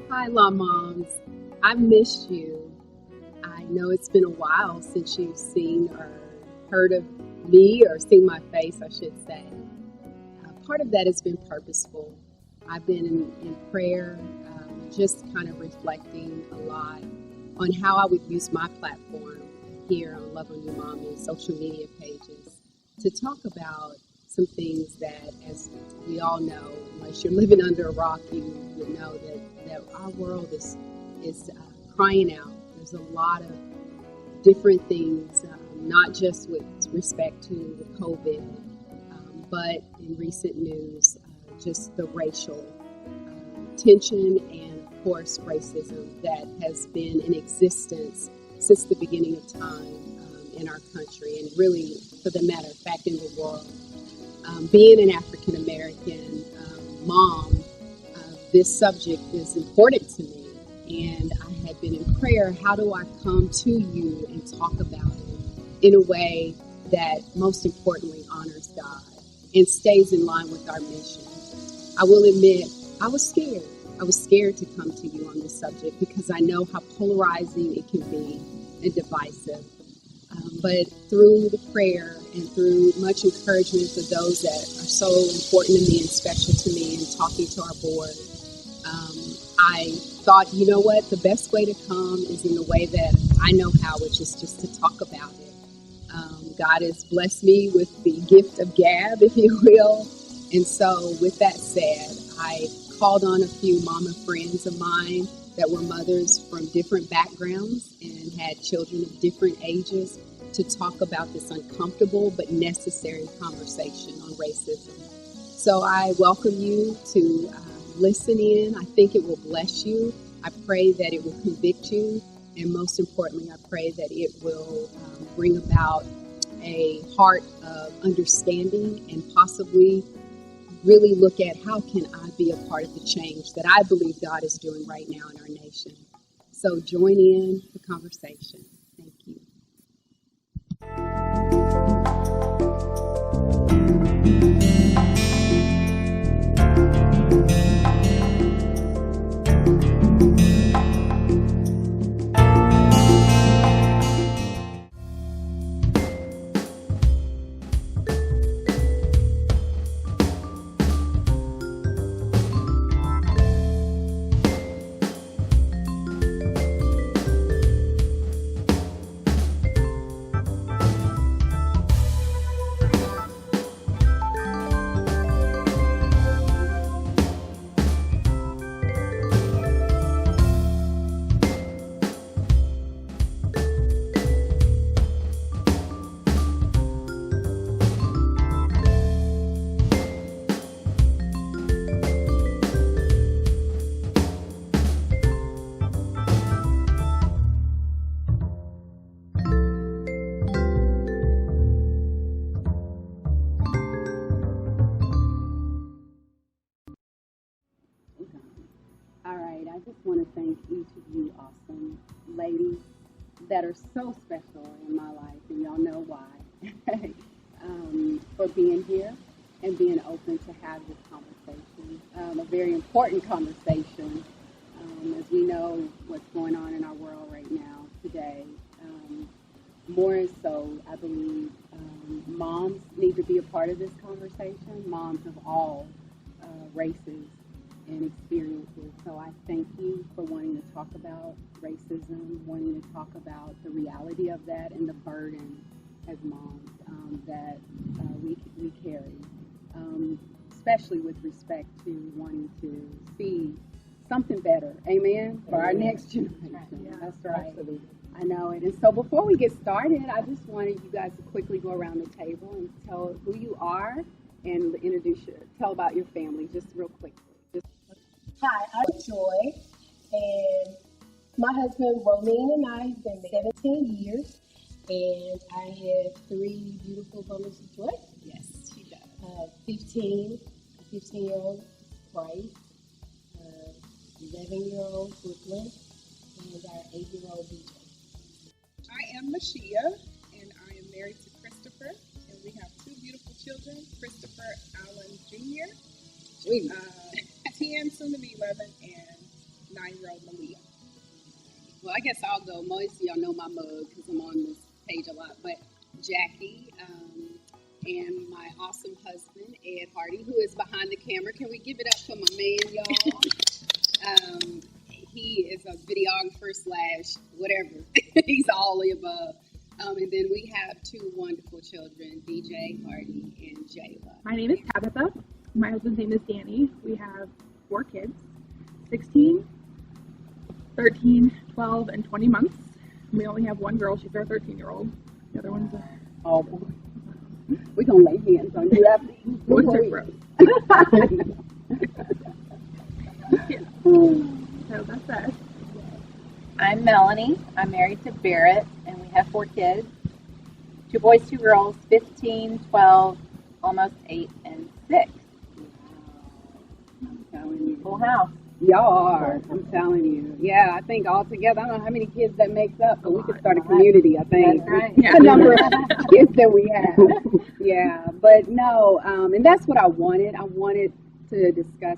Hi, Law Moms. I've missed you. I know it's been a while since you've seen or heard of me or seen my face, I should say. Part of that has been purposeful. I've been in prayer, just kind of reflecting a lot on how I would use my platform here on Love on You Mommy and social media pages to talk about some things that, as we all know, unless you're living under a rock, you would know that our world is crying out. There's a lot of different things, not just with respect to the COVID, but in recent news, just the racial tension and, of course, racism that has been in existence since the beginning of time in our country, and really, for the matter of fact, in the world. Being an African American mom, this subject is important to me, and I had been in prayer. How do I come to you and talk about it in a way that most importantly honors God and stays in line with our mission? I will admit, I was scared. I was scared to come to you on this subject because I know how polarizing it can be and divisive. But through the prayer and through much encouragement for those that are so important to me and special to me, and talking to our board, I thought, you know what, the best way to come is in the way that I know how, which is just to talk about it. God has blessed me with the gift of gab, if you will. And so with that said, I called on a few mama friends of mine that were mothers from different backgrounds and had children of different ages to talk about this uncomfortable but necessary conversation on racism. So I welcome you to listen in. I think it will bless you. I pray that it will convict you. And most importantly, I pray that it will bring about a heart of understanding and possibly really look at how can I be a part of the change that I believe God is doing right now in our nation. So join in the conversation. Thank you. All right, I just want to thank each of you awesome ladies that are so special in my life, and y'all know why, for being here and being open to have this conversation, a very important conversation, as we know what's going on in our world right now today. More so, I believe moms need to be a part of this conversation, moms of all races and experiences. So I thank you for wanting to talk about racism, wanting to talk about the reality of that and the burden as moms that we carry, especially with respect to wanting to see something better, amen, for our next generation. Yeah, that's right. Absolutely. I know it. And so before we get started, I just wanted you guys to quickly go around the table and tell who you are and tell about your family just real quickly. Hi, I'm Joy, and my husband Romaine and I have been married 17 years, and I have 3 beautiful bundles of joy. Yes, she does. 15-year-old Bryce, 11-year-old Brooklyn, and our 8-year-old BJ. I am Mashia, and I am married to Christopher, and we have 2 beautiful children, Christopher Allen Jr., 10, soon to be 11, and 9-year-old Malia. Well, I guess I'll go. Most of y'all know my mug because I'm on this page a lot. But Jackie and my awesome husband, Ed Hardy, who is behind the camera. Can we give it up for my man, y'all? He is a videographer slash whatever. He's all the above. And then we have two wonderful children, DJ Hardy and Jayla. My name is Tabitha. My husband's name is Danny. We have 4 kids, 16, 13, 12, and 20 months. We only have one girl. She's our 13-year-old. The other one's a... Oh, boy. We're going to lay hands on you after What's her gross? So that's us. I'm Melanie. I'm married to Barrett, and we have 4 kids. 2 boys, 2 girls, 15, 12, almost 8, and 6. I'm telling you. Full house. Y'all are. I'm telling you. Yeah, I think altogether, I don't know how many kids that makes up, but we could start a community, I think. That's right. The number of kids that we have. Yeah, but no, and that's what I wanted. I wanted to discuss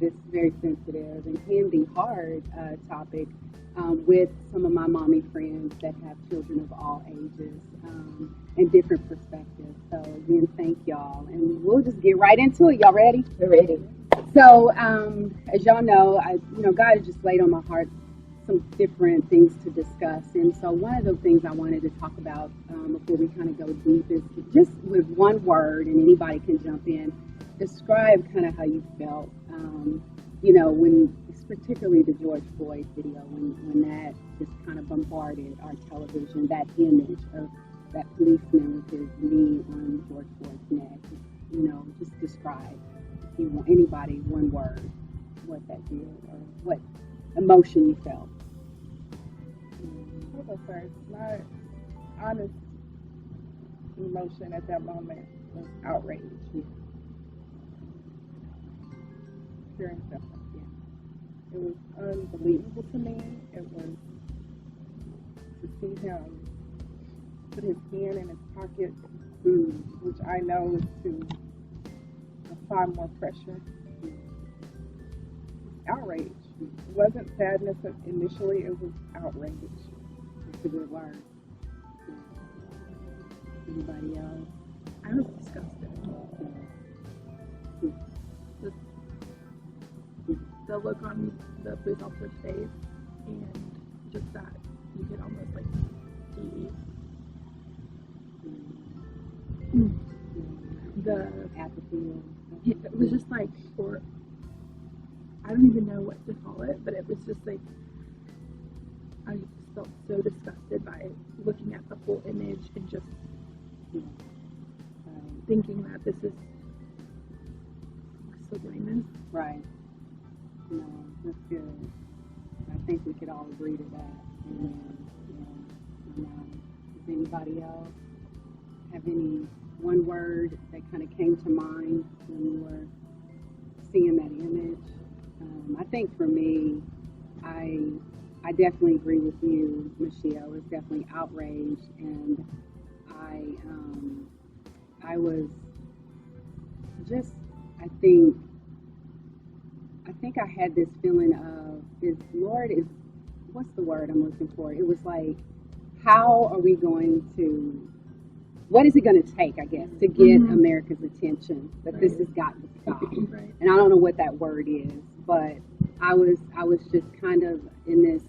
this very sensitive and can be hard topic with some of my mommy friends that have children of all ages and different perspectives. So again, thank y'all. And we'll just get right into it. Y'all ready? We're ready. So, as y'all know, God has just laid on my heart some different things to discuss. And so one of the things I wanted to talk about before we kind of go deep is just with one word, and anybody can jump in, describe kind of how you felt, when, particularly the George Floyd video, when that just kind of bombarded our television, that image of that policeman with his knee on George Floyd's neck. Just describe, if you want anybody, one word, what that did or what emotion you felt. I'll go first. My honest emotion at that moment was outrage. Pure and simple. It was unbelievable to me. It was to see him put his hand in his pocket, which I know is to apply more pressure. Outrage. It wasn't sadness initially, it was outrage. That's a good word. Anybody else? I was disgusted. The look on the police officer's face, and just that you could almost see the Apathy. it was just or I don't even know what to call it, but it was just I just felt so disgusted by looking at the whole image and just thinking that this is so blameless. Right. No, that's good. I think we could all agree to that. Does anybody else have any one word that kind of came to mind when you were seeing that image? I think for me, I definitely agree with you, Michelle. It was definitely outrage, and I was just, I think I had this feeling of, what's the word I'm looking for? It was like, how are we going to, what is it going to take, I guess, to get America's attention that this has got to stop? Right. And I don't know what that word is, but I was just kind of in this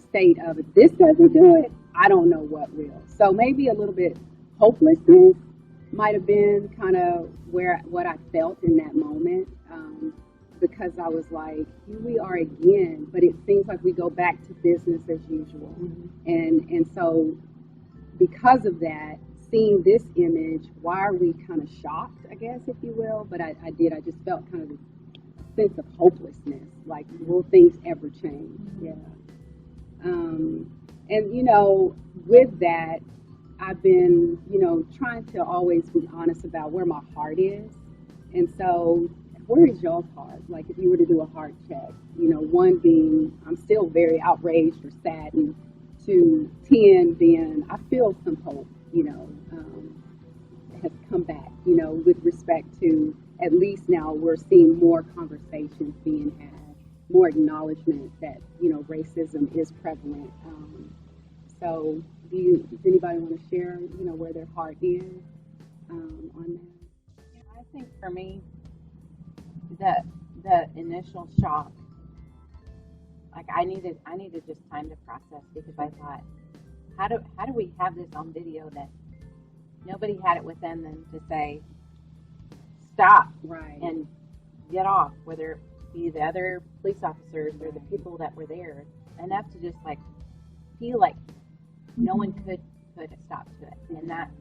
state of, if this doesn't do it, I don't know what will. So maybe a little bit hopelessness might have been kind of what I felt in that moment, because I was like, here we are again, but it seems like we go back to business as usual. And so because of that, seeing this image, why are we kind of shocked, I guess, if you will? But I just felt kind of a sense of hopelessness, like, will things ever change? Yeah. And, with that, I've been, trying to always be honest about where my heart is. And so where is y'all's heart? Like, if you were to do a heart check, 1 being, I'm still very outraged or saddened, to 10 being, I feel some hope, has come back, with respect to, at least now we're seeing more conversations being had. more acknowledgement that, you know, racism is prevalent. So does anybody want to share, you know, where their heart is on that? Yeah, I think for me, that the initial shock, like I needed just time to process, because I thought, how do we have this on video that nobody had it within them to say stop Right. and get off, whether it be the other police officers or the people that were there, enough to just like feel like no one could put a stop to it. And that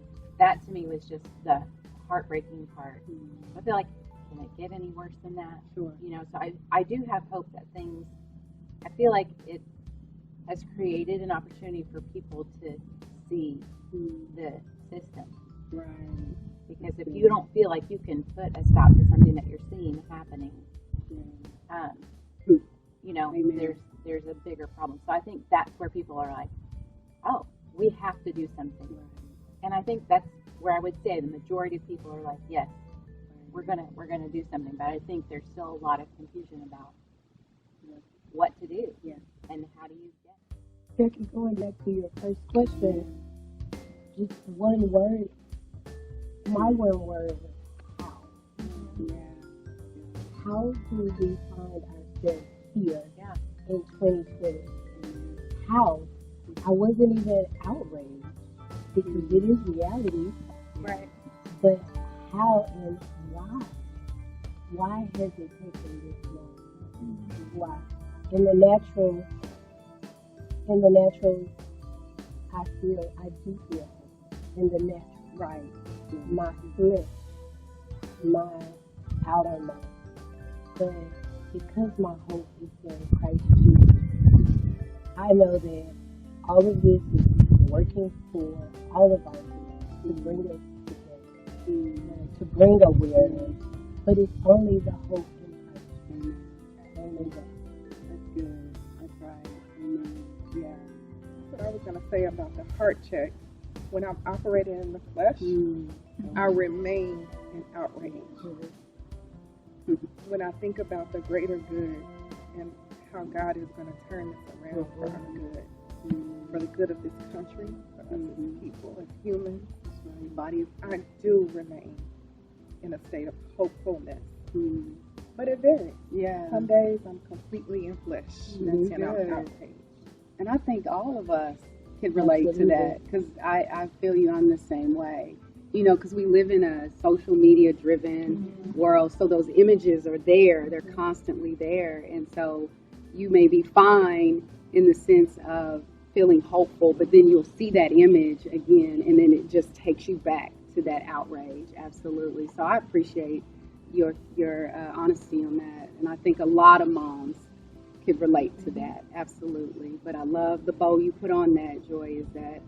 to me was just the heartbreaking part. I feel like, can it get any worse than that? Sure. You know, so I do have hope that I feel like it has created an opportunity for people to see the system. Right. Because if you don't feel like you can put a stop to something that you're seeing happening, you know, Amen. there's a bigger problem. So I think that's where people are like, oh, we have to do something. Right. And I think that's where I would say the majority of people are like, yes, we're gonna do something. But I think there's still a lot of confusion about what to do and how do you get it. Becky, going back to your first question, just one word. My one word was how. Yeah. How do we find ourselves here in 2020? How? I wasn't even outraged because it is reality. Right. But how and why? Why has it taken this long? Why? In the natural, I do feel hope. In the natural. Right. My flesh, my outer man. But because my hope is in Christ Jesus, I know that all of this is working for all of our good, to bring us together, to bring awareness. But it's only the hope in Christ. Only that. That's good. That's right. Amen. Yeah. That's what I was going to say about the heart check. When I'm operating in the flesh, I remain in outrage. When I think about the greater good and how God is going to turn this around for our good, for the good of this country, for us as people, as humans, I do remain in a state of hopefulness. But it varies. Yeah. Some days I'm completely in flesh That's and I'm good. outraged. And I think all of us can relate to that, because I feel you, I'm the same way. You know, because we live in a social media driven world, so those images are there, they're constantly there. And so you may be fine in the sense of feeling hopeful, but then you'll see that image again, and then it just takes you back to that outrage. Absolutely. So I appreciate your honesty on that. And I think a lot of moms could relate to that. Absolutely. But I love the bow you put on that, Joy, is that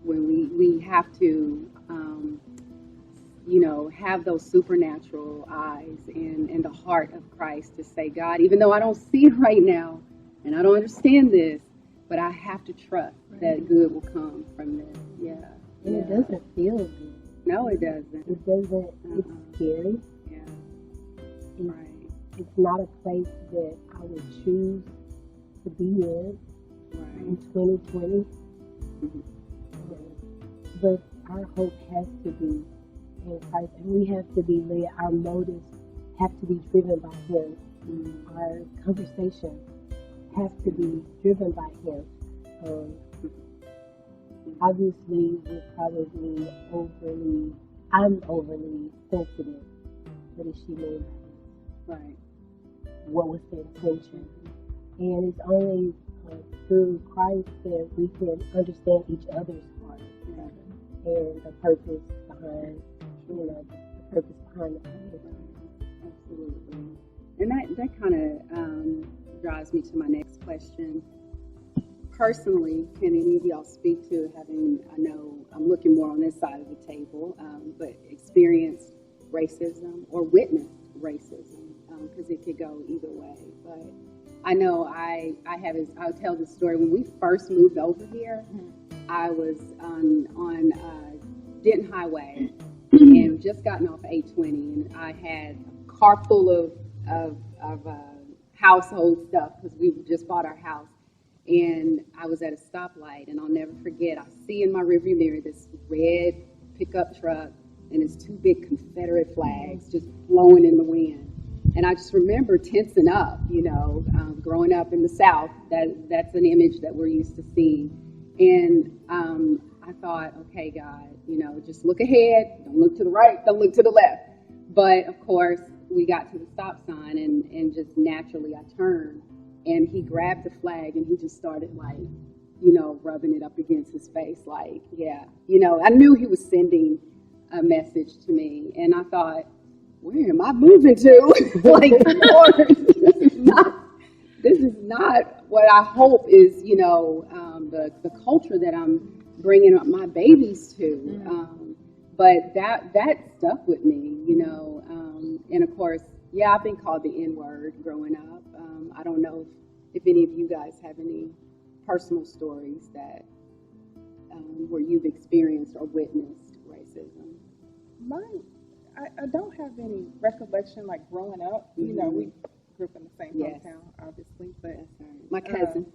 when we have to, you know, have those supernatural eyes and the heart of Christ to say, God, even though I don't see it right now and I don't understand this, but I have to trust that good will come from this. Yeah. And it doesn't feel good. No, it doesn't. It doesn't. It's scary. Yeah. It's, it's not a place that I would choose to be in in 2020. But our hope has to be in Christ, and we have to be led. Our motives have to be driven by Him. Our conversation has to be driven by Him. Obviously, we're probably I'm overly sensitive. What does she mean by that? Right. What was the intention? And it's only through Christ that we can understand each other's heart and the purpose behind, the purpose behind the plan. Absolutely. And that kind of drives me to my next question. Personally, can any of y'all speak to having, I know I'm looking more on this side of the table, but experienced racism or witnessed racism, because it could go either way. But I know I'll tell this story. When we first moved over here, I was on Denton Highway and just gotten off 820, and I had a car full of household stuff because we just bought our house. And I was at a stoplight, and I'll never forget. I see in my rearview mirror this red pickup truck, and it's two big Confederate flags just blowing in the wind. And I just remember tensing up, growing up in the South. That's an image that we're used to seeing. And I thought, okay, God, just look ahead. Don't look to the right. Don't look to the left. But, of course, we got to the stop sign, and just naturally I turned. And he grabbed the flag, and he just started, rubbing it up against his face. I knew he was sending a message to me. And I thought, where am I moving to? Lord, this is not what I hope is, the culture that I'm bringing up my babies to. But that stuck with me, and of course, I've been called the N-word growing up. I don't know if any of you guys have any personal stories that where you've experienced or witnessed racism. I don't have any recollection growing up. We grew up in the same hometown, obviously, but my cousin.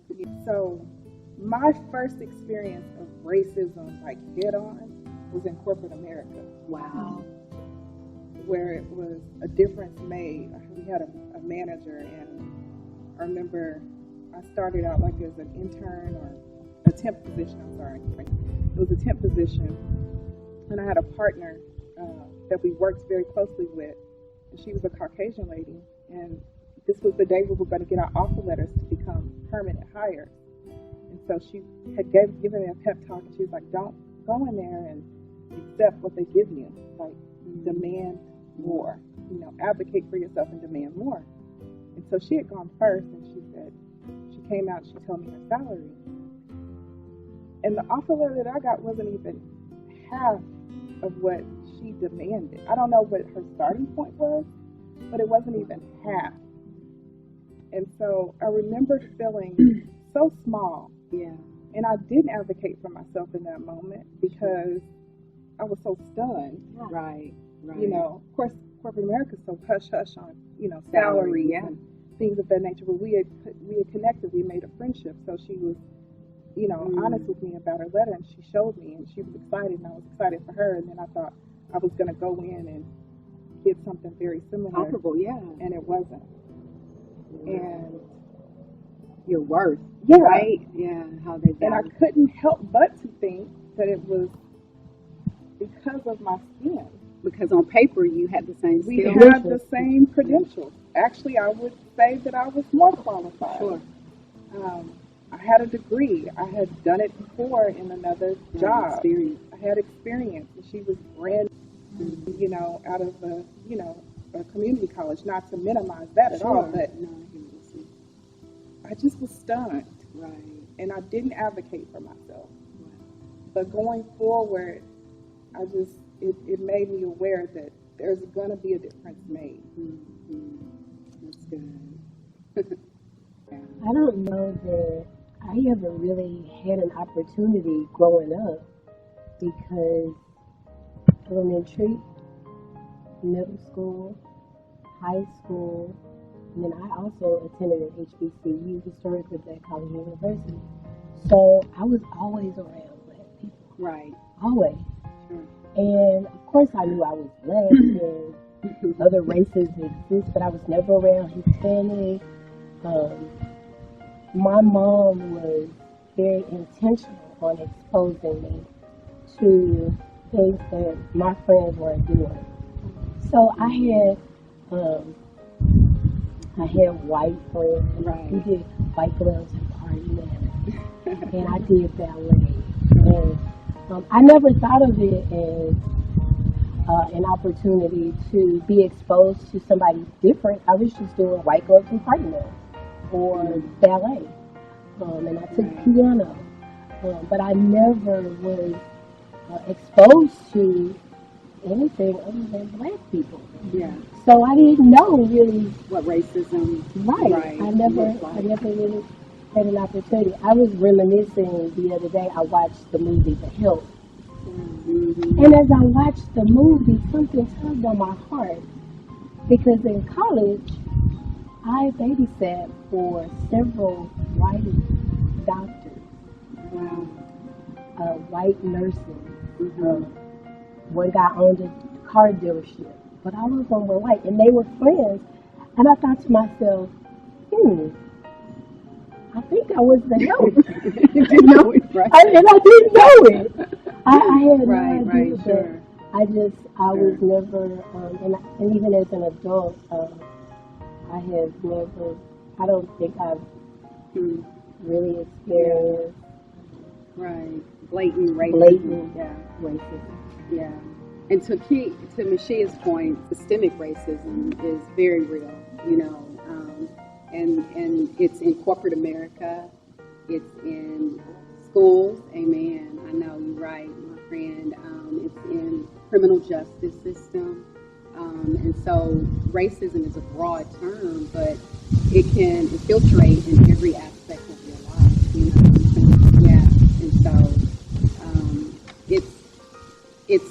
So my first experience of racism, head on, was in corporate America. Wow. Where it was a difference made. We had a manager, and I remember I started out as an intern or a temp position. I'm sorry, it was a temp position, and I had a partner that we worked very closely with, and she was a Caucasian lady, and this was the day we were going to get our offer letters to become permanent hire. And so she had given me a pep talk, and she was like, don't go in there and accept what they give you, demand more, advocate for yourself and demand more. And so she had gone first, and she came out, she told me her salary, and the offer letter that I got wasn't even half of what she demanded. I don't know what her starting point was, but it wasn't even half. And so I remember feeling so small. Yeah. And I didn't advocate for myself in that moment because I was so stunned. Right. Of course, corporate America is so hush-hush on, salaries and things of that nature. But we had connected. We made a friendship. So she was, honest with me about her letter, and she showed me, and she was excited, and I was excited for her. And then I thought I was going to go in and get something very similar. Comparable, And it wasn't. And your worth. Yeah. Right? Yeah. How they And I couldn't help but to think that it was because of my skin. Because on paper you had the same skills. We had the same credentials. Actually, I would say that I was more qualified. Sure. I had a degree. I had done it before in another job. Experience. I had experience. And she was brand new, out of a community college. Not to minimize that at all, but no, I just was stunned. Right. And I didn't advocate for myself. Right. But going forward, it made me aware that there's going to be a difference made. Mm-hmm. That's good. I don't know that I ever really had an opportunity growing up because elementary, middle school, high school, and then I also attended an HBCU, Historically Black College and University. So I was always around Black people. Right. Always. Sure. And of course I knew I was Black and other races exist, but I was never around Hispanic. My mom was very intentional on exposing me to things that my friends weren't doing. So I had white friends. Right. We did white gloves and party manners. And I did ballet. And I never thought of it as an opportunity to be exposed to somebody different. I was just doing white gloves and party manners or ballet. And I took piano. But I never was exposed to anything other than Black people. Yeah. So I didn't know really what racism. Right. I never really had an opportunity. I was reminiscing the other day. I watched the movie The Help. Mm-hmm. And as I watched the movie, something tugged on my heart. Because in college, I babysat for several white doctors, white nurses. One guy owned a car dealership, but all of them were white, and they were friends. And I thought to myself, I think I was the help. You didn't know it, right? And I didn't know it. I had no idea, right, but sure. I was never, and even as an adult, I don't think I've really experienced blatant racism. Blatant racism. Yeah. And to Mashia's point, systemic racism is very real, and it's in corporate America, it's in schools, amen. I know you're right, my friend. It's in criminal justice system, and so racism is a broad term, but it can infiltrate in every aspect of your life, and so it's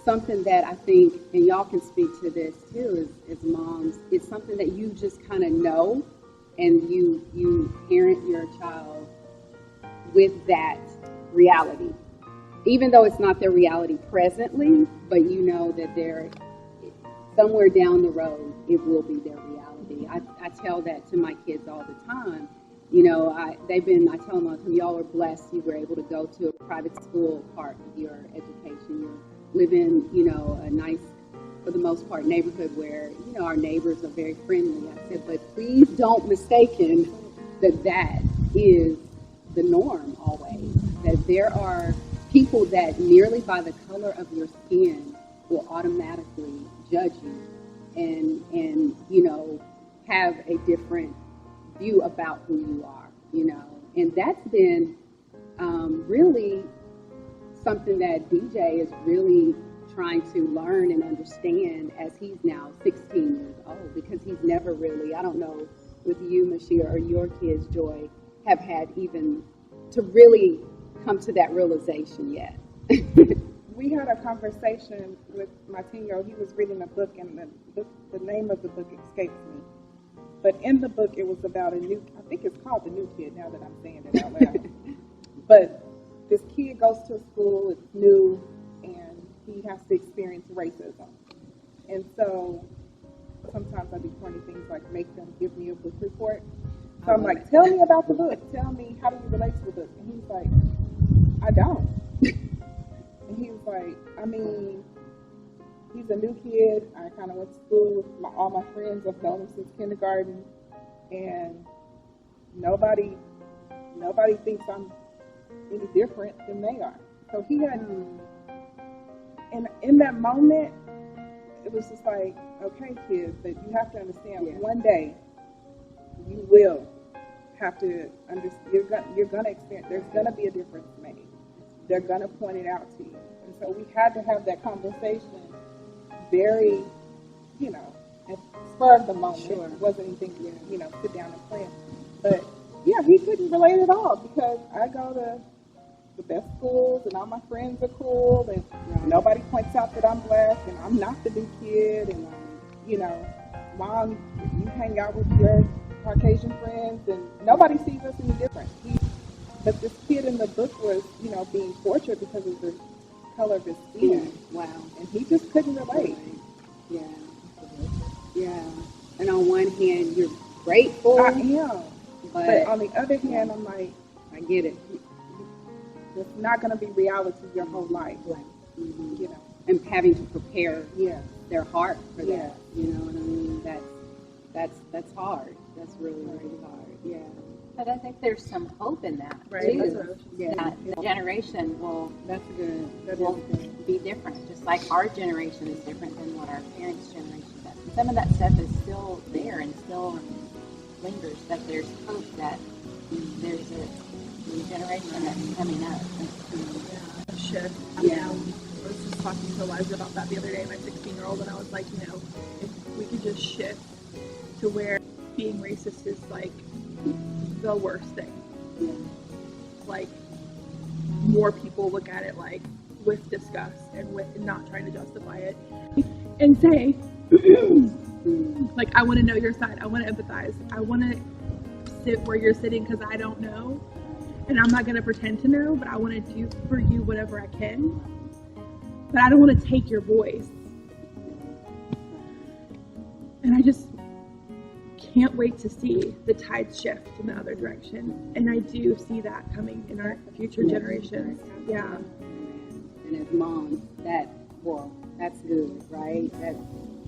something that I think, and y'all can speak to this too, as moms, it's something that you just kind of know, and you parent your child with that reality, even though it's not their reality presently, but you know that they're somewhere down the road, it will be their reality. I tell that to my kids all the time. I tell them all the time, y'all are blessed. You were able to go to a private school part of your education. You live in, a nice, for the most part, neighborhood where, our neighbors are very friendly. I said, but please don't mistaken that is the norm always. That there are people that merely by the color of your skin will automatically judge you and have a different view about who you are, and that's been really something that DJ is really trying to learn and understand as he's now 16 years old, because he's never really, I don't know with you, Mashia, or your kids, Joy, have had even to really come to that realization yet. We had a conversation with my 10-year-old. He was reading a book, and the name of the book escapes me. But in the book, it was about I think it's called The New Kid, now that I'm saying it out loud. But this kid goes to a school, it's new, and he has to experience racism. And so sometimes I do corny things like make them give me a book report. So I'm like, tell me about the book. Tell me, how do you relate to the book? And he's like, I don't. And he was like, he's a new kid. I kind of went to school with all my friends. I've known him since kindergarten. And nobody thinks I'm any different than they are. So he had, and in that moment, it was just like, okay, kids, but you have to understand, one day you will have to understand, you're gonna experience, there's gonna be a difference made. They're gonna point it out to you. And so we had to have that conversation very, at spur of the moment. Sure. It wasn't anything, sit down and plan. But yeah, he couldn't relate at all, because I go to the best schools and all my friends are cool, and nobody points out that I'm black and I'm not the new kid, and Mom, you hang out with your Caucasian friends and nobody sees us any different. But this kid in the book was, being tortured because of the color of his skin. Wow. And he just couldn't relate. Yeah. Yeah. And on one hand, you're grateful. I am. But on the other hand, I'm like, I get it. It's not going to be reality your whole life. Right. Mm-hmm. And having to prepare their heart for that. You know what I mean? That's hard. That's really, really hard. Yeah. But I think there's some hope in that right. too. That the generation will be different. Just like our generation is different than what our parents' generation does. And some of that stuff is still there and still lingers. But there's hope that there's a new generation that's coming up. A shift. I was just talking to Eliza about that the other day, my 16-year-old, and I was like, if we could just shift to where being racist is like the worst thing. Yeah. Like, more people look at it like with disgust and with not trying to justify it and say, Like, I want to know your side. I want to empathize. I want to sit where you're sitting because I don't know. And I'm not going to pretend to know, but I want to do for you whatever I can. But I don't want to take your voice. And I just can't wait to see the tide shift in the other direction. And I do see that coming in our future generations. Yeah. And as moms, that's good, right?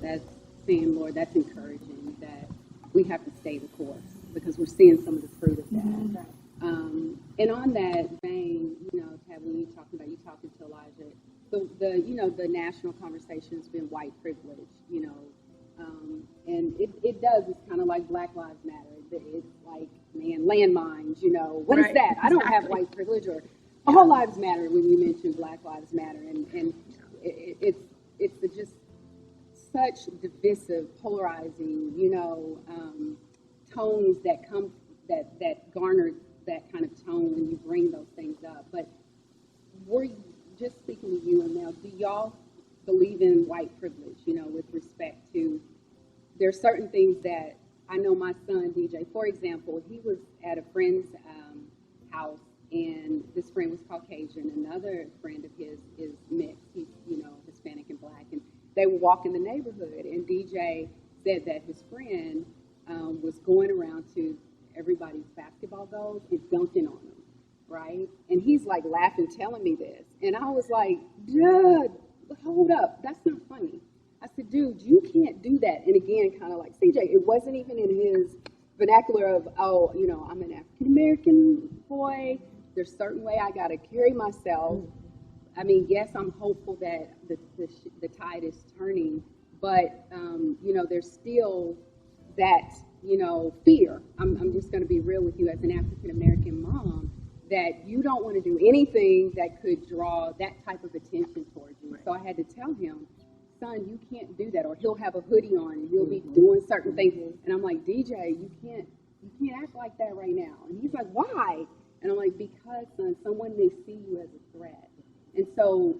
That's saying, Lord, that's encouraging that we have to stay the course because we're seeing some of the fruit of that. Mm-hmm. And on that vein, Tab, when you talking to Elijah, the national conversation has been white privilege, and it does. It's kind of like Black Lives Matter. It's like, man, landmines. What is that? I don't have white privilege, or all lives matter when you mention Black Lives Matter, and it's just such divisive, polarizing, tones that come that garner that kind of tone when you bring those things up. But we're just speaking to you and Mel. Do y'all believe in white privilege? With respect to, there's certain things that I know my son DJ, for example, he was at a friend's house, and this friend was Caucasian. Another friend of his is mixed. He's Hispanic and Black, and they would walk in the neighborhood, and DJ said that his friend was going around to everybody's basketball goals and dunking on them, right? And he's like laughing, telling me this, and I was like, dude, hold up, that's not funny. I said, dude, you can't do that. And again, kind of like CJ, it wasn't even in his vernacular of, I'm an African-American boy. There's a certain way I got to carry myself. I mean, yes, I'm hopeful that the tide is turning, but, there's still that, fear. I'm just going to be real with you as an African-American mom, that you don't want to do anything that could draw that type of attention towards you. So I had to tell him, son, you can't do that, or he'll have a hoodie on and he'll be doing certain things. And I'm like, DJ, you can't act like that right now. And he's like, why? And I'm like, because, son, someone may see you as a threat. And so,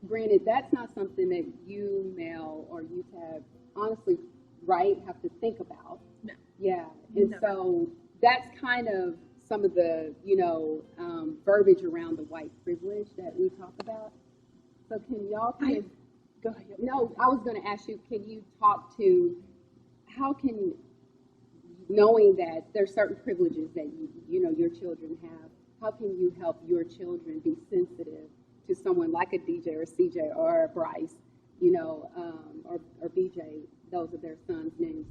granted, that's not something that you, Mel, or you have, honestly, right, have to think about. No. Yeah. And so that's kind of some of the, verbiage around the white privilege that we talk about. So can y'all go ahead. No, I was going to ask you, can you talk to how can, knowing that there's certain privileges that your children have, how can you help your children be sensitive to someone like a DJ or a CJ or a Bryce, or BJ, those are their sons' names,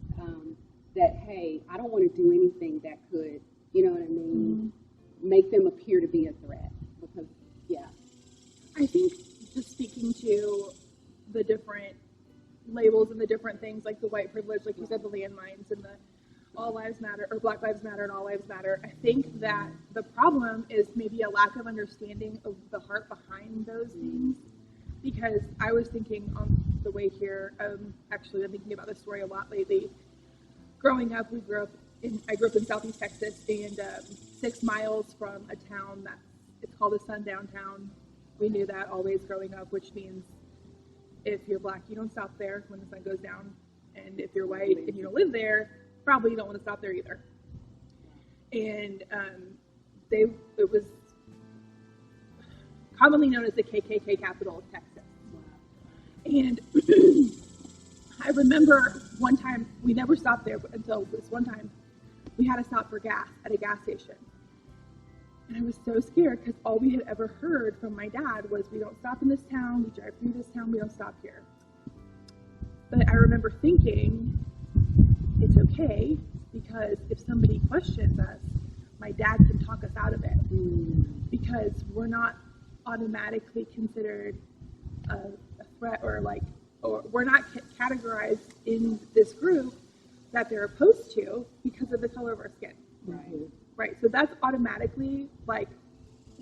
that, hey, I don't want to do anything that could, make them appear to be a threat. Because, I think just speaking to the different labels and the different things, like the white privilege, like you said, the landmines and the all lives matter, or Black Lives Matter and all lives matter. I think that the problem is maybe a lack of understanding of the heart behind those things. Because I was thinking on the way here, actually I've been thinking about this story a lot lately. Growing up, I grew up in Southeast Texas, and 6 miles from a town it's called a sundown town. We knew that always growing up, which means if you're Black, you don't stop there when the sun goes down. And if you're white and you don't live there, probably you don't want to stop there either. And it was commonly known as the KKK capital of Texas. And I remember one time, we never stopped there until this one time, we had to stop for gas at a gas station. And I was so scared because all we had ever heard from my dad was, we don't stop in this town, we drive through this town, we don't stop here. But I remember thinking, it's okay, because if somebody questions us, my dad can talk us out of it. Because we're not automatically considered a threat, or we're not categorized in this group that they're opposed to because of the color of our skin. Right. So that's automatically like.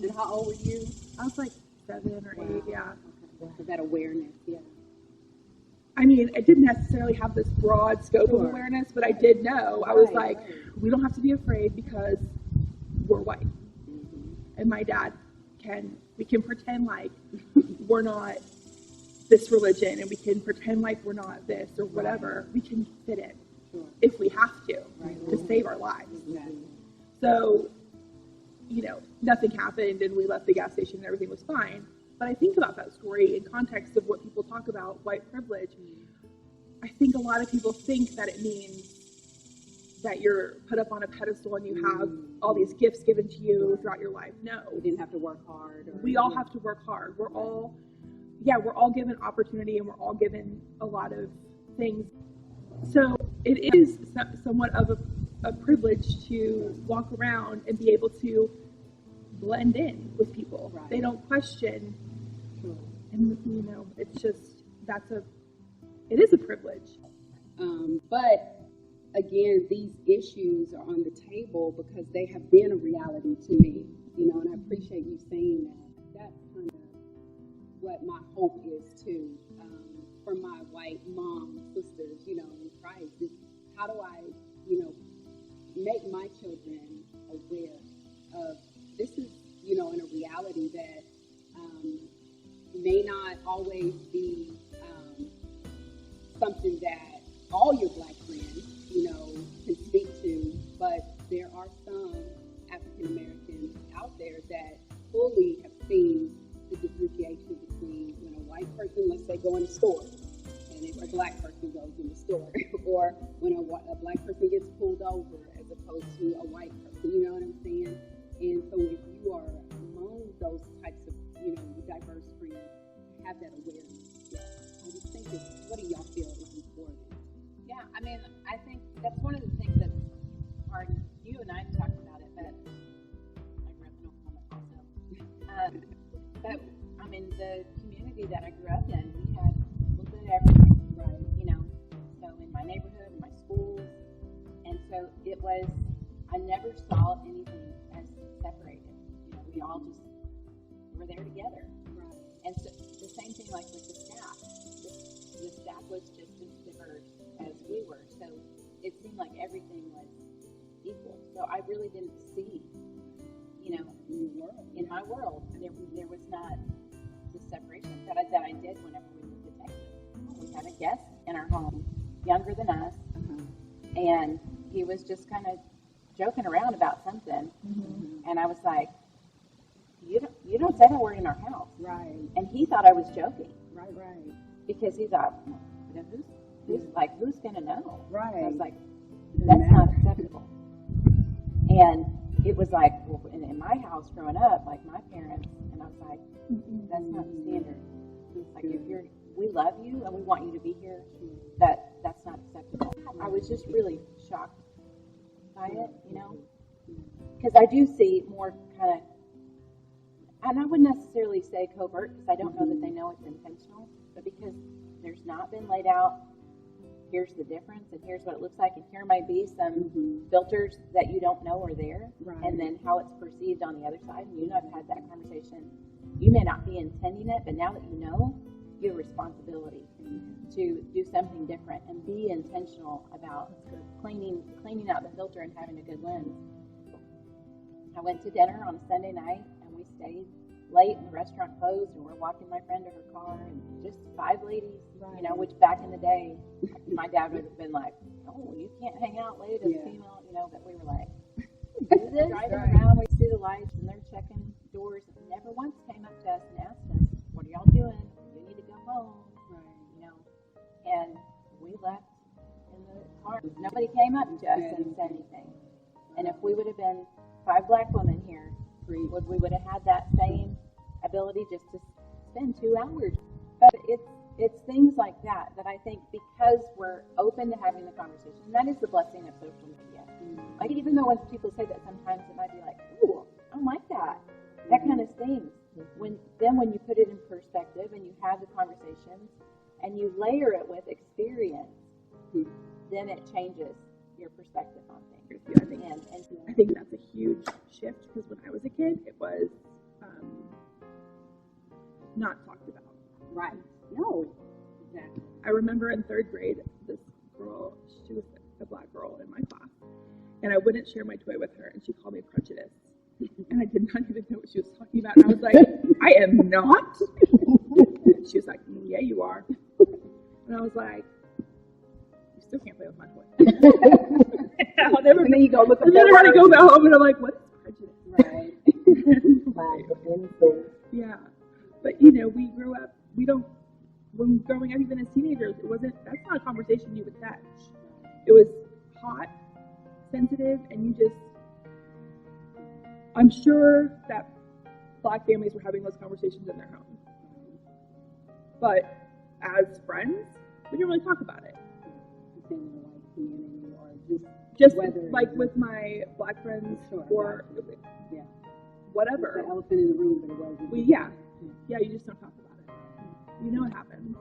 And how old were you? I was like 7 or 8. Yeah. Okay. So that awareness. Yeah. I mean, I didn't necessarily have this broad scope of awareness, but I did know. I was like, we don't have to be afraid because we're white. And my dad we can pretend like we're not this religion and we can pretend like we're not this or whatever, we can fit in if we have to save our lives. So, you know, nothing happened and we left the gas station and everything was fine. But I think about that story in context of what people talk about white privilege. I think a lot of people think that it means that you're put up on a pedestal and you have all these gifts given to you throughout your life. No. You didn't have to work hard. We all have to work hard. We're all given opportunity and we're all given a lot of things. So it is somewhat of a privilege to walk around and be able to blend in with people. Right. They don't question. And, you know, it's just, it is a privilege. But again, these issues are on the table because they have been a reality to me, you know, and I appreciate you saying that. That's kind of what my hope is too, for my white mom sisters, you know, in Christ, is how do I, you know, make my children aware of this is, you know, in a reality that may not always be something that all your black friends, you know, can speak to, but there are some African Americans out there that fully have seen the differentiation between when a white person, let's say, go in a store, and if a black person goes in the store, or when a black person gets pulled over as opposed to a white person, you know what I'm saying? And so if you are among those types of, you know, diverse friends, have that awareness. Yeah. I just think what do y'all feel is important? Yeah, I mean, I think that's one of the things that's hard. You and I talked about it, but I grew up in Oklahoma also. But I mean, the community that I grew up in, we had a little bit of everything, right? You know, so in my neighborhood, in my schools, and so it was. I never saw anything as separated. You know, we all just were there together. Right. And so the same thing like with the staff. The staff was just as diverse as we were. So it seemed like everything was equal. So I really didn't see, you know, in my world, there was not the separation that I did whenever we moved to Texas. We had a guest in our home, younger than us, and he was just kind of joking around about something, and I was like, "You don't say that word in our house." Right. And he thought I was joking. Right. Because he thought, who's gonna know? Right. I was like, that's not acceptable. And it was like, well, in my house growing up, like my parents, and I was like, that's not the standard. It's like we love you and we want you to be here. That's not acceptable. I was just really shocked by it, you know, because I do see more kind of, and I wouldn't necessarily say covert because I don't know that they know it's intentional, but because there's not been laid out, here's the difference and here's what it looks like, and here might be some filters that you don't know are there, and then how it's perceived on the other side, and you know, I've had that conversation. You may not be intending it, but now that you know, you have a responsibility to do something different and be intentional about cleaning out the filter and having a good lens. I went to dinner on a Sunday night and we stayed late and the restaurant closed, and we're walking my friend to her car, and just 5 ladies, you know, which back in the day, my dad would have been like, oh, you can't hang out late as a female, you know, but we were like, do this, driving around, we see the lights, and they're checking doors, and never once came up to us and asked us, what are y'all doing? You need to go home, you know, and we left in the car. Nobody came up to us and said anything. And if we would have been 5 black women here, we would have had that same ability just to spend 2 hours. But it's things like that I think, because we're open to having the conversation, and that is the blessing of social media. Like, even though when people say that, sometimes it might be like, ooh, I don't like that. That kind of stings. When you put it in perspective and you have the conversations and you layer it with experience, then it changes your perspective on things. I think that's a huge shift, because when I was a kid, it was not talked about. Right. No. Exactly. I remember in 3rd grade, this girl, she was a black girl in my class, and I wouldn't share my toy with her, and she called me prejudiced. And I did not even know what she was talking about. And I was like, I am not. She was like, Yeah, you are. And I was like, you still can't play with my toy. I'll never. And then you go look up And then I had to go back home, and I'm like, what is prejudice? Right. Yeah, but you know, we grew up. We don't. When growing up, even as teenagers, it wasn't. That's not a conversation you would touch. It was hot, sensitive, and you just. I'm sure that Black families were having those conversations in their home, but as friends, we didn't really talk about it. Just like with my Black friends, or whatever. The elephant in the room, but it wasn't. You just don't talk about it. You know what happens,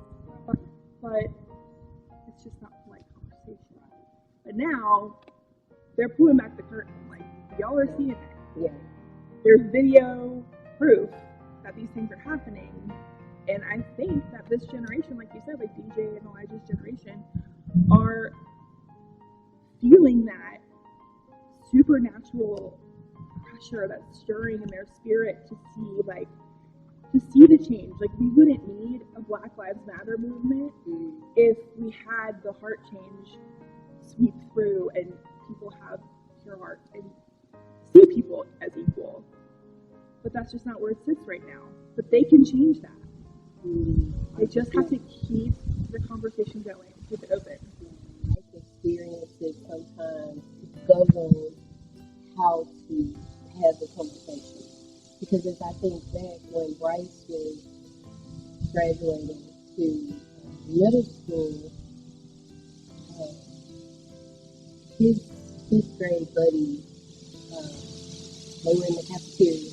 but it's just not polite conversation. But now they're pulling back the curtain. Like, y'all are seeing it. Yeah. There's video proof that these things are happening, and I think that this generation, like you said, like DJ and Elijah's generation, are feeling that supernatural pressure that's stirring in their spirit to see the change. Like, we wouldn't need a Black Lives Matter movement if we had the heart change sweep through and people have pure heart and see people as equal. But that's just not where it sits right now. But they can change that. They just have to keep the conversation going, keep it open. Life experiences sometimes govern how to have the conversation. Because as I think back, when Bryce was graduating to middle school, his fifth grade buddies, they were in the cafeteria,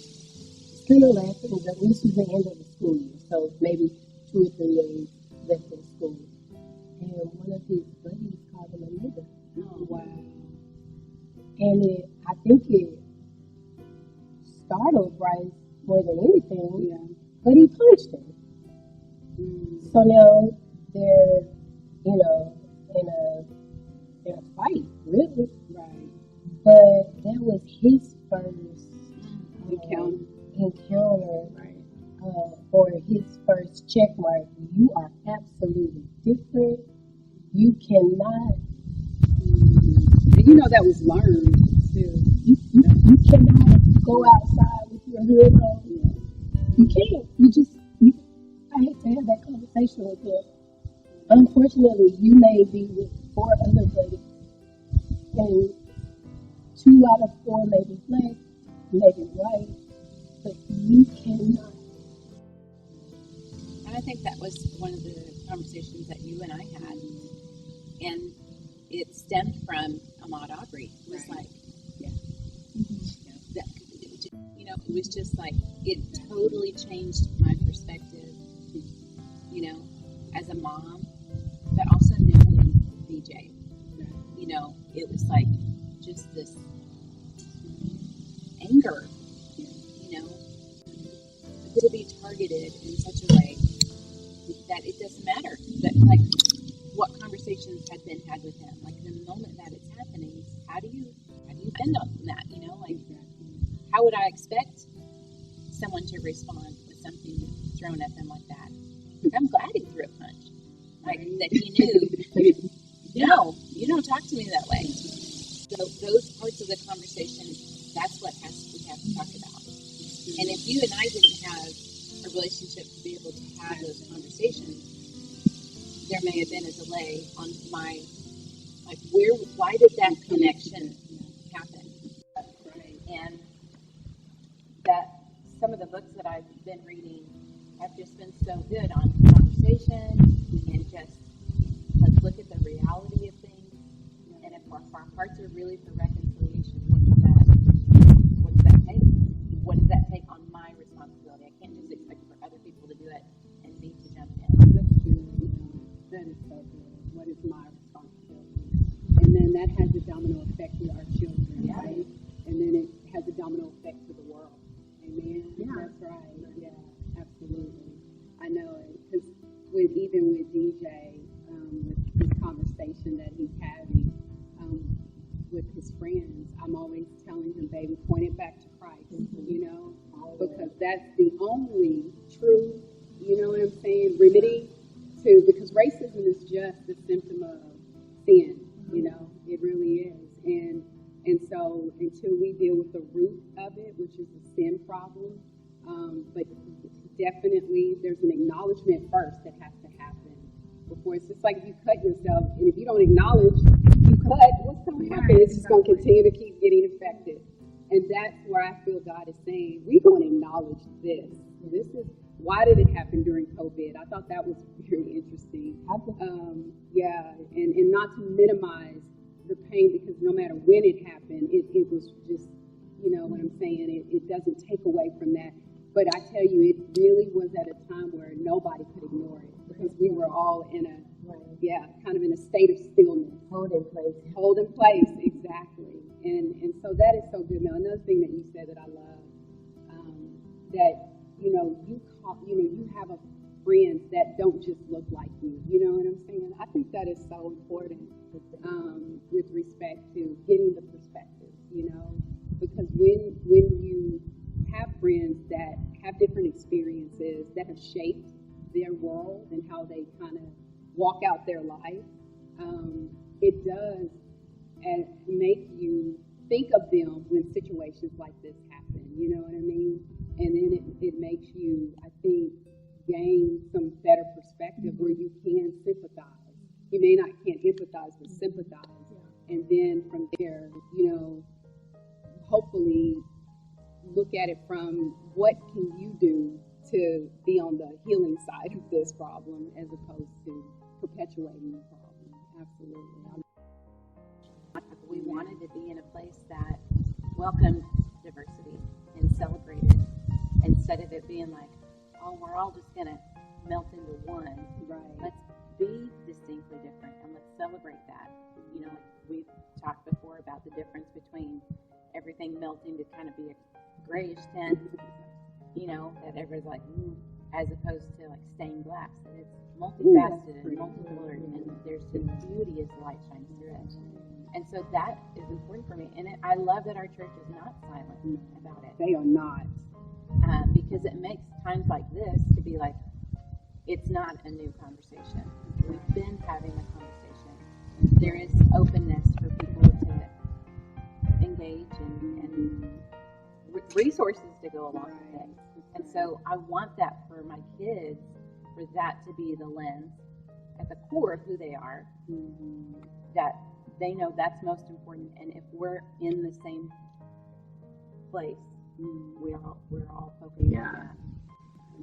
kind of laughing, but this was the end of the school year, so maybe 2 or 3 days left in school. And one of his buddies called him a nigger. Oh, wow. And I think it startled Bryce more than anything, but he punched him. So now they're, in a fight, really. Right. But that was his first encounter, or his first check mark. You are absolutely different. You cannot. And that was learned too. You cannot go outside with your hood on. You can't. I hate to have that conversation with him. Unfortunately, you may be with 4 other buddies, and 2 out of 4 may be black, maybe white, but you cannot. And I think that was one of the conversations that you and I had, and it stemmed from Ahmaud Arbery. It was it was just like, it totally changed my perspective, as a mom, but also knowing DJ. It was like just this anger, to be targeted in such a way that it doesn't matter. But like, what conversations had been had with him? Like, the moment that it's happening, how do you bend on that? How would I expect someone to respond with something thrown at them like that? I'm glad he threw a punch. That he knew, no, you don't talk to me that way. So those parts of the conversation, that's what we have to talk about. And if you and I didn't have a relationship to be able to have those conversations, there may have been a delay on why did that connection happen? And that some of the books that I've been reading have just been so good on conversation and just look at the reality of things. And if our hearts are really for reconciliation, what does that take? What does that take on my responsibility? I can't just expect for other people to do it and me to jump in. That's true. That is so good. What is my responsibility? And then that has a domino effect with our children, right? And then it has a domino effect to the world. Amen? Yeah. That's right. Yeah, absolutely. I know it. Because even with DJ, with this conversation that he's having with his friends, I'm always telling him, baby, point it back to Christ, because that's the only true, what I'm saying, remedy to, because racism is just a symptom of sin, you know, it really is. And so until we deal with the root of it, which is the sin problem, but definitely there's an acknowledgement first that has to happen before. It's just like if you cut yourself, and if you don't acknowledge you cut, what's going to happen? It's just going to continue to keep getting infected. And that's where I feel God is saying, we're going to acknowledge this. This is, why did it happen during COVID? I thought that was very interesting. Yeah, and not to minimize the pain, because no matter when it happened, it was just, you know what I'm saying, it doesn't take away from that. But I tell you, it really was at a time where nobody could ignore it, because we were all in a, kind of in a state of stillness. Hold in place. Hold in place, exactly. And so that is so good. Now, another thing that you said that I love, that, you know, you have a friends that don't just look like you. You know what I'm saying? I think that is so important with respect to getting the perspective, you know, because when you have friends that have different experiences that have shaped their world and how they kind of walk out their life, it does make you think of them when situations like this happen. You know what I mean? And then it makes you, I think, gain some better perspective where you can sympathize. You may not can't empathize, but sympathize. And then from there, you know, hopefully look at it from what can you do to be on the healing side of this problem as opposed to perpetuating the problem. Absolutely. We wanted to be in a place that welcomed diversity and celebrated, instead of it being like, oh, we're all just going to melt into one. Right. Let's be distinctly different and let's celebrate that. You know, like we've talked before about the difference between everything melting to kind of be a grayish tint, you know, that everybody's like, as opposed to like stained glass. And it's multifaceted and multicolored, and there's just beauty as the light shines through it. And so that is important for me. And I love that our church is not silent about it. They are not. Because it makes times like this to be like, it's not a new conversation. We've been having a conversation. There is openness for people to engage and resources to go along with it. And so I want that for my kids, for that to be the lens at the core of who they are, that they know that's most important. And if we're in the same place, we're all focusing on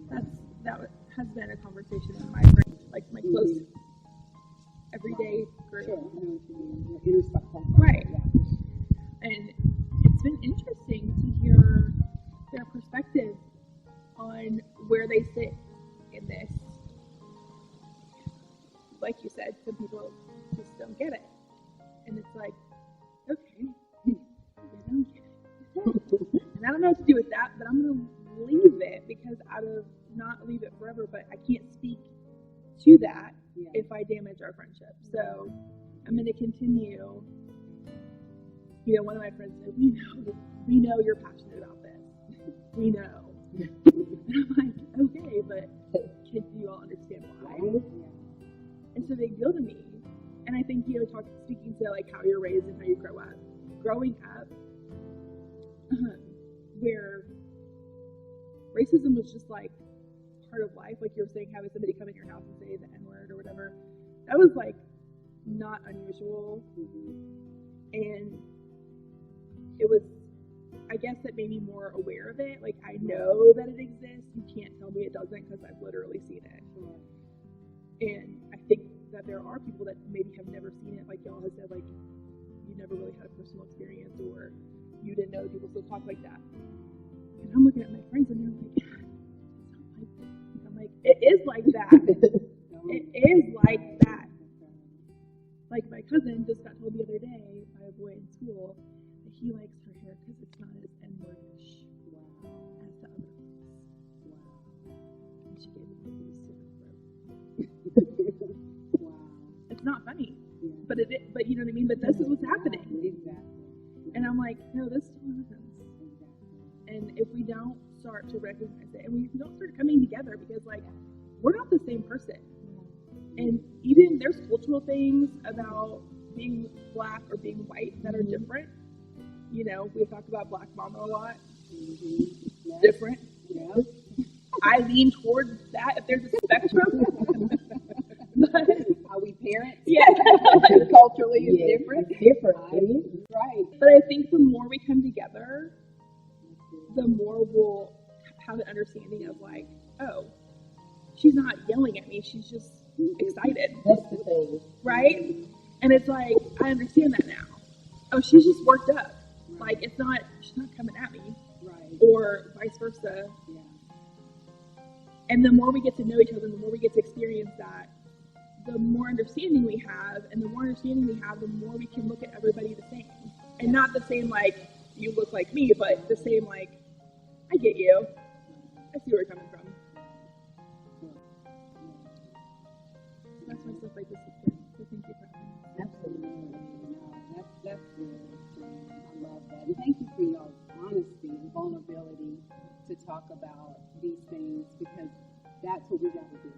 that. That has been a conversation in my brain, like my close everyday group. Right. And it's been interesting to hear their perspective on where they sit in this. Like you said, some people just don't get it. And it's like, okay, you don't get it. And I don't know what to do with that, but I'm going to leave it, because out of not leave it forever, but I can't speak to that if I damage our friendship. So I'm going to continue. You know, one of my friends said, we know you're passionate about this. We know. And I'm like, okay, but can you all understand why? And so they go to me, and I think, you know, speaking to like how you're raised and how you grow up. Growing up, where racism was just like part of life, like you were saying, having somebody come in your house and say the N-word or whatever, that was like not unusual. And it was, I guess, that made me more aware of it. Like, I know that it exists. You can't tell me it doesn't, because I've literally seen it. And I think that there are people that maybe have never seen it, like y'all have said, like you never really had a personal experience, or you didn't know people still talk like that. And I'm looking at my friends, and they're like, it's not like that. I'm like, it is like that. It is like that. Like my cousin just got told the other day by a boy in school that he likes her hair because it's not as N-wordish as the other ones. And she gave him a little silver throat. It's not funny, but you know what I mean. But this is what's happening. And I'm like, no, this still happens. And if we don't start to recognize it, and we don't start coming together, because like we're not the same person. things about being black or being white that are different. You know, we talk about black mama a lot. Yes. Different. Yeah. I lean towards that if there's a spectrum. But, How we parent yeah, culturally is Yeah, different. it's different. It is. Right. But I think the more we come together, the more we'll have an understanding of like, oh, she's not yelling at me, she's just excited, That's the thing. right? And it's like, I understand that now. Oh, she's just worked up. Like, it's not, she's not coming at me, Right. or vice versa. Yeah. And the more we get to know each other, the more we get to experience that, the more understanding we have, and the more understanding we have, the more we can look at everybody the same. And not the same like, you look like me, but the same like, I get you. I see where you're coming from. That's why stuff like this is good. So thank you for having me. Absolutely. No, that's good. I love that. And thank you for your honesty and vulnerability to talk about these things, because that's what we got to do.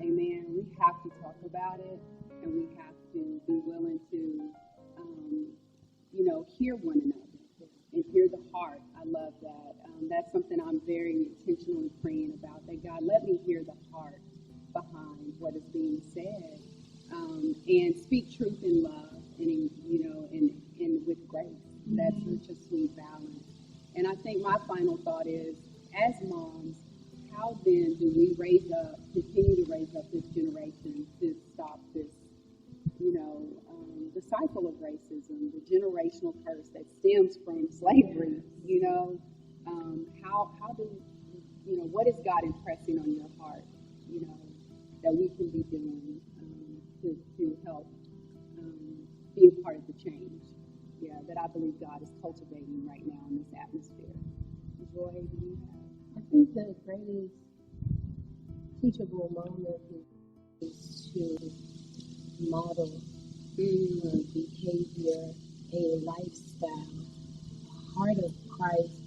Amen. We have to talk about it, and we have to be willing to, hear one another and hear the heart. I love that. That's something I'm very intentionally praying about, that God, let me hear the heart behind what is being said, and speak truth in love, and and with grace. That's such a sweet balance. And I think my final thought is, as moms, how then do we continue to raise up this generation to stop this, the cycle of racism, the generational curse that stems from slavery? How do, what is God impressing on your heart, that we can be doing to help be a part of the change, that I believe God is cultivating right now in this atmosphere? Joy, do you have? I think the greatest teachable moment is to model behavior, a lifestyle, a heart of Christ.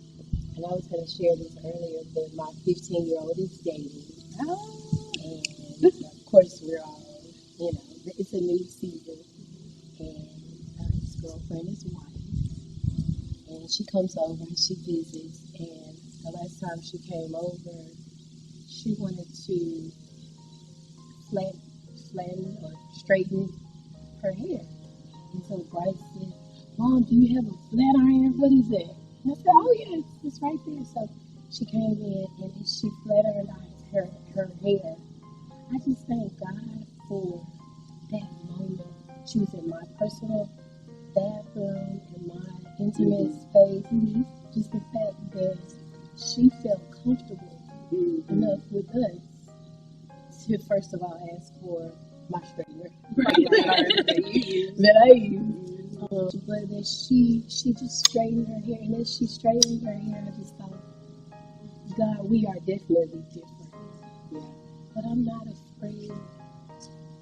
And I was going to share this earlier, but my 15-year-old is dating. And of course, we're all, it's a new season. And his girlfriend is white. And she comes over and she visits. And the last time she came over, she wanted to flatten or straighten her hair. And so Bryce said, Mom, do you have a flat iron? What is that? And I said, oh yeah, it's right there. So she came in and she flat ironized her hair. I just thank God for that moment. She was in my personal bathroom, in my intimate space. Just the fact that she felt comfortable enough with us to first of all ask for my straightener that I use. But that she just straightened her hair, and as she straightened her hair, I just thought, God, we are definitely different. Yeah. But I'm not afraid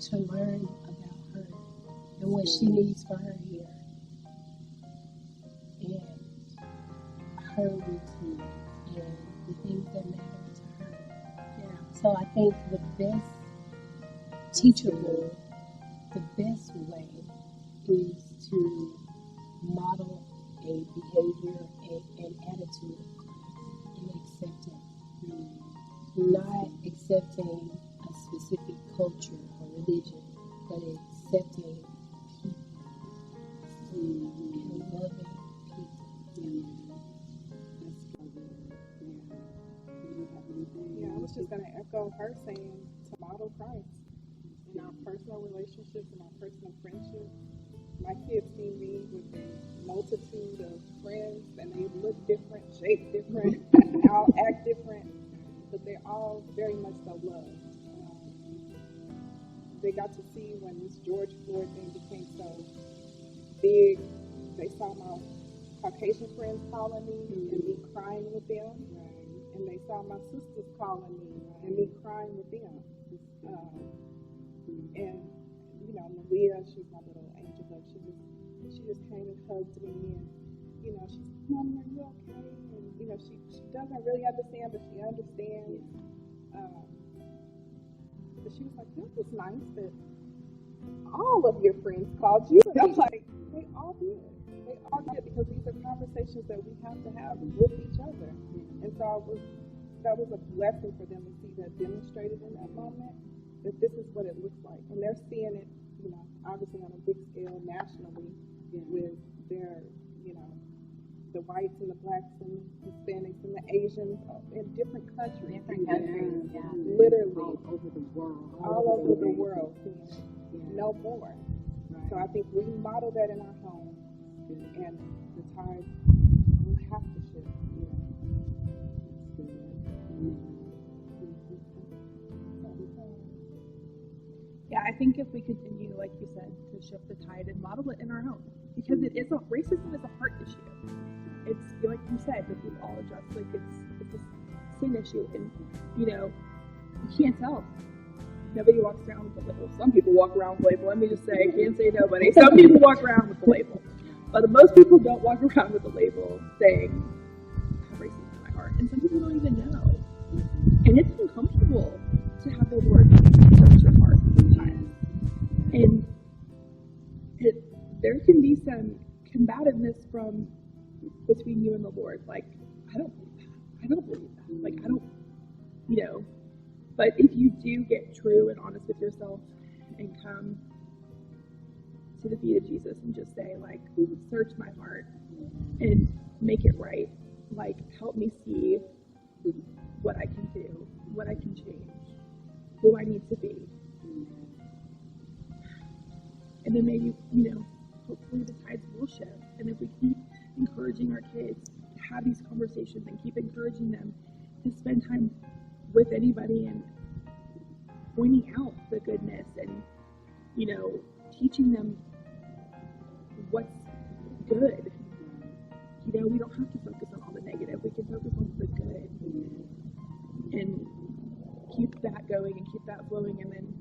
to learn about her and what she needs for her hair and her routine and the things that matter to her. Yeah. So I think the best teachable, the best way is to model a behavior and attitude of Christ and acceptance. Not accepting a specific culture or religion, but accepting people and loving people. Yeah, I was just going to echo her saying to model Christ in our personal relationships and our personal friendships. My kids see me with a multitude of friends, and they look different, shape different, all act different, but they're all very much so loved. They got to see when this George Floyd thing became so big. They saw my Caucasian friends calling me and me crying with them, and they saw my sisters calling me and me crying with them. And Malia, she's my little angel, but she just came and hugged me, and she said, Mom, are you okay? And she doesn't really understand, but she understands. But she was like, this was nice that all of your friends called you. And I'm like, they all did. They all did, because these are conversations that we have to have with each other. And so that was a blessing for them to see that demonstrated in that moment, that this is what it looks like. And they're seeing it, obviously on a big scale nationally with their, the whites and the blacks and the Hispanics and the Asians in different countries. Literally. All over the world. All over the world. No more. Right. So I think we model that in our homes, and the tide will have to shift. Yeah, I think if we continue, like you said, to shift the tide and model it in our homes, because racism is a heart issue. It's like you said, that we've all addressed, like it's a sin issue, and you can't tell. Nobody walks around with the label. Some people walk around with the label. Let me just say, I can't say nobody. Some people walk around with the label, but most people don't walk around with the label saying, "I have racism in my heart," and some people don't even know. And it's uncomfortable to have the Lord search your heart sometimes, and there can be some combativeness between you and the Lord. Like, I don't believe that. Like, I don't, But if you do get true and honest with yourself and come to the feet of Jesus and just say, like, search my heart and make it right. Like, help me see what I can do, what I can change, who I need to be. And then maybe, hopefully the tides will shift. And if we keep encouraging our kids to have these conversations and keep encouraging them to spend time with anybody and pointing out the goodness and, teaching them what's good. We don't have to focus on all the negative. We can focus on the good and keep that going and keep that flowing. And then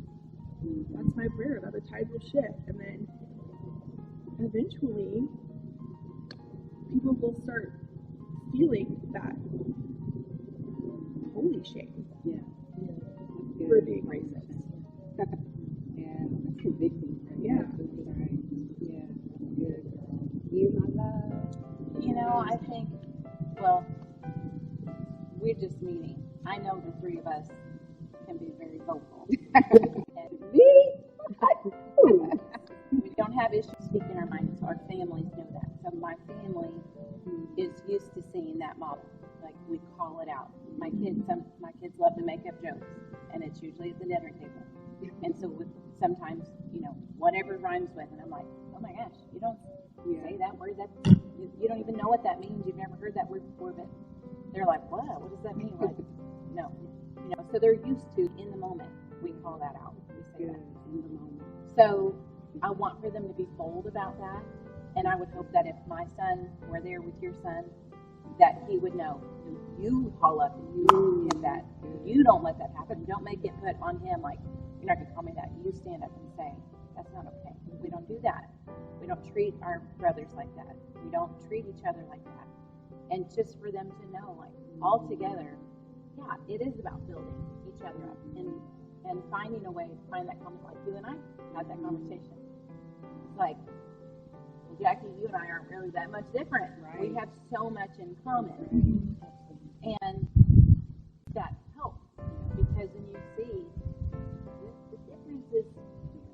that's my prayer, that the tide will shift. And then eventually people will start feeling that holy shame for being racist. That's convicting. Yeah. Right. Yeah. Good girl. You, my love. I think, we're just meeting. I know the three of us can be very vocal. And we don't have issues speaking our minds. Our families know that. So my family is used to seeing that model. Like, we call it out. My kids love to make up jokes, and it's usually at the dinner table. And so sometimes, whatever rhymes with, and I'm like, oh my gosh, you don't say that word. You don't even know what that means. You've never heard that word before, but they're like, what? What does that mean? Like, no. So they're used to, in the moment, we call that out. We say that in the moment. So I want for them to be bold about that. And I would hope that if my son were there with your son, that he would know, you haul up and you hit that. You don't let that happen. Don't make it put on him like, you're not going to call me that. You stand up and say, that's not okay. We don't do that. We don't treat our brothers like that. We don't treat each other like that. And just for them to know, like, all together, it is about building each other up and finding a way to find that common, like you and I had that conversation. It's like, well, Jackie, you and I aren't really that much different. Right. We have so much in common. And that helps, because then you see the difference is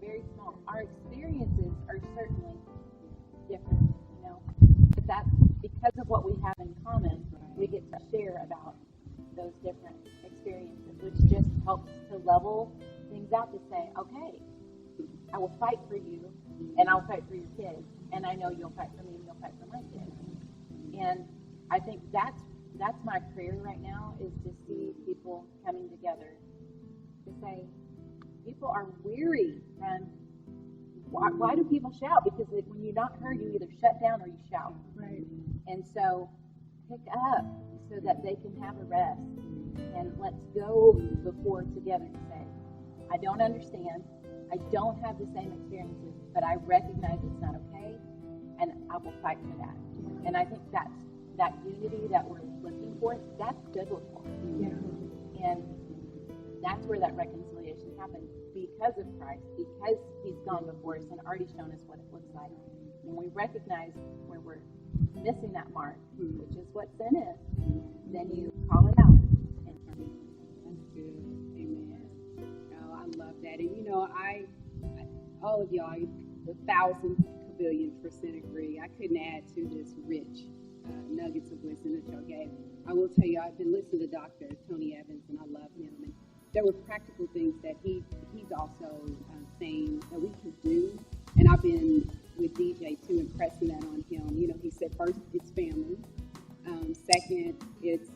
very small. Our experiences are certainly different, but that's because of what we have in common. We get to share about those different experiences, which just helps to level things out, to say, okay, I will fight for you, and I'll fight for your kids, and I know you'll fight for me, and you'll fight for my kids. And I think that's my prayer right now, is to see people coming together to say, people are weary, and why do people shout? Because when you're not heard, you either shut down or you shout. Right. And so pick up so that they can have a rest. And let's go before together to say, I don't understand. I don't have the same experiences, but I recognize it's not okay, and I will fight for that. And I think that unity that we're looking for, that's biblical. Yeah. And that's where that reconciliation happen because of Christ, because He's gone before us and already shown us what it looks like. When we recognize where we're missing that mark, which is what sin is, then you call it out. That's good. Amen. Oh, I love that. And you know, I all of y'all, 1,000,000,000,000% agree. I couldn't add to this rich nuggets of wisdom that y'all gave. I will tell you, I've been listening to Dr. Tony Evans, and I love him. And there were practical things that he's also saying that we can do. And I've been with DJ too, impressing that on him. You know, he said first it's family. Second, it's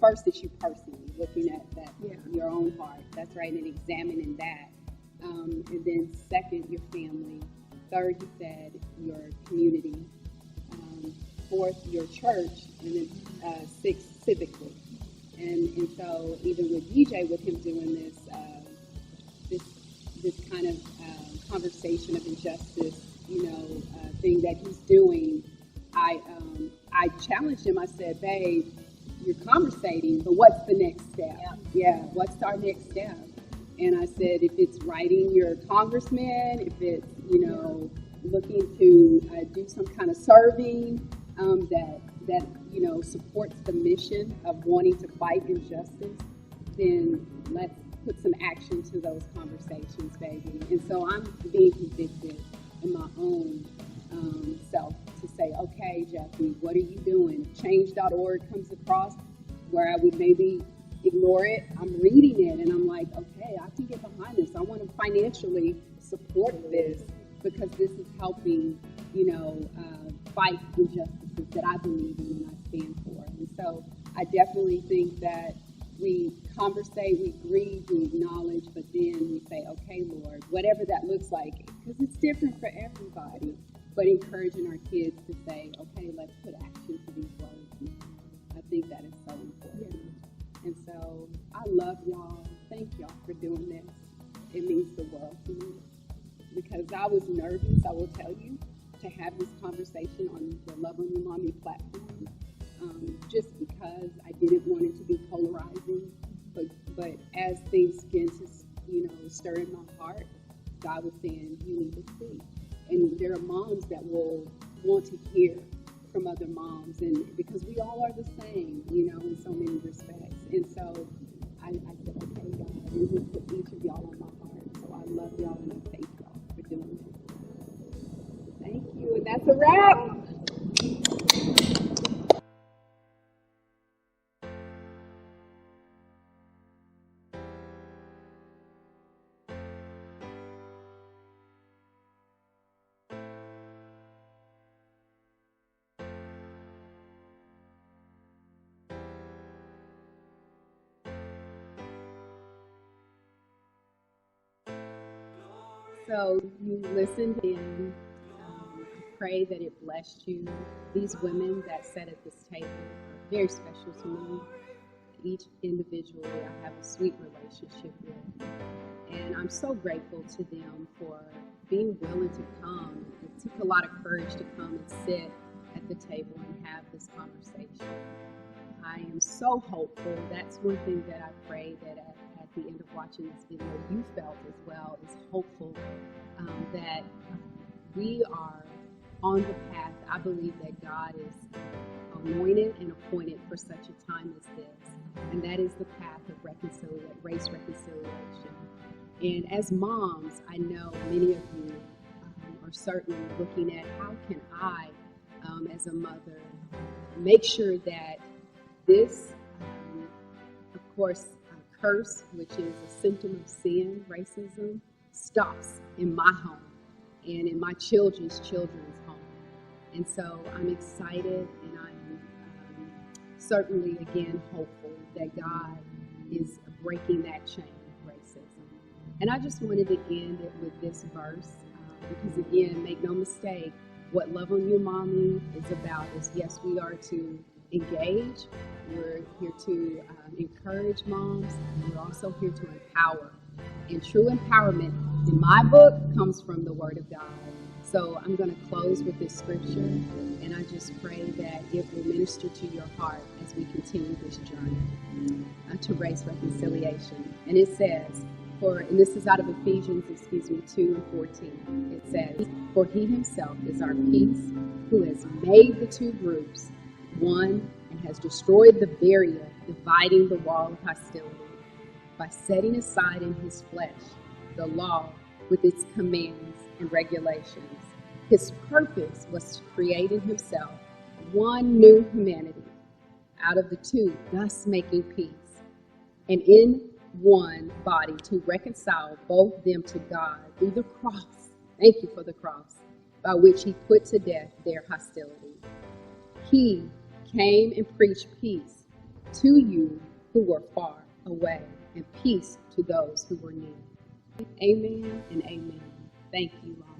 first it's you personally looking at that, your own heart. That's right, and examining that. And then second, your family. Third, he said your community. Fourth, your church, and then sixth, civically. And so even with DJ, with him doing this kind of conversation of injustice, thing that he's doing, I challenged him. I said, babe, you're conversating, but what's the next step? Yeah, what's our next step? And I said, if it's writing your congressman, if it's, looking to do some kind of serving that supports the mission of wanting to fight injustice, then let's put some action to those conversations, baby. And so I'm being convicted in my own self to say, okay, Jackie, what are you doing? If change.org comes across where I would maybe ignore it, I'm reading it and I'm like, okay, I can get behind this. I want to financially support this because this is helping, fight injustices that I believe in and I stand for. And so I definitely think that we conversate, we grieve, we acknowledge, but then we say, okay, Lord, whatever that looks like, because it's different for everybody, but encouraging our kids to say, okay, let's put action to these words. I think that is so important. Yeah. And so I love y'all. Thank y'all for doing this. It means the world to me. Because I was nervous, I will tell you, to have this conversation on the Love on Your Mommy platform, just because I didn't want it to be polarizing. But as things began to, stir in my heart, God was saying, you need to speak. And there are moms that will want to hear from other moms, and because we all are the same, in so many respects. And so I said, okay, God, and He put each of y'all on my heart. So I love y'all and I thank y'all for doing this. Thank you, and that's a wrap. So you listened in. I pray that it blessed you. These women that sat at this table are very special to me. Each individually I have a sweet relationship with. And I'm so grateful to them for being willing to come. It took a lot of courage to come and sit at the table and have this conversation. I am so hopeful. That's one thing that I pray that at the end of watching this video you felt as well, is hopeful that we are on the path. I believe that God is anointed and appointed for such a time as this, and that is the path of race reconciliation. And as moms, I know many of you are certainly looking at how can I, as a mother, make sure that this, of course, curse, which is a symptom of sin, racism, stops in my home and in my children's home. And so I'm excited, and I'm certainly, again, hopeful that God is breaking that chain of racism. And I just wanted to end it with this verse, because, again, make no mistake, what Love on Your Mommy is about is, yes, we are to engage. We're here to encourage moms. We're also here to empower. And true empowerment, in my book, comes from the Word of God. So I'm going to close with this scripture, and I just pray that it will minister to your heart as we continue this journey to race reconciliation. And it says, and this is out of Ephesians, 2:14. It says, "For he himself is our peace, who has made the two groups one and has destroyed the barrier dividing the wall of hostility by setting aside in his flesh the law with its commands and regulations. His purpose was to create in himself one new humanity out of the two, thus making peace, and in one body to reconcile both them to God through the cross." Thank you for the cross, by which he put to death their hostility. He came and preached peace to you who were far away, and peace to those who were near. Amen and amen. Thank you, Lord.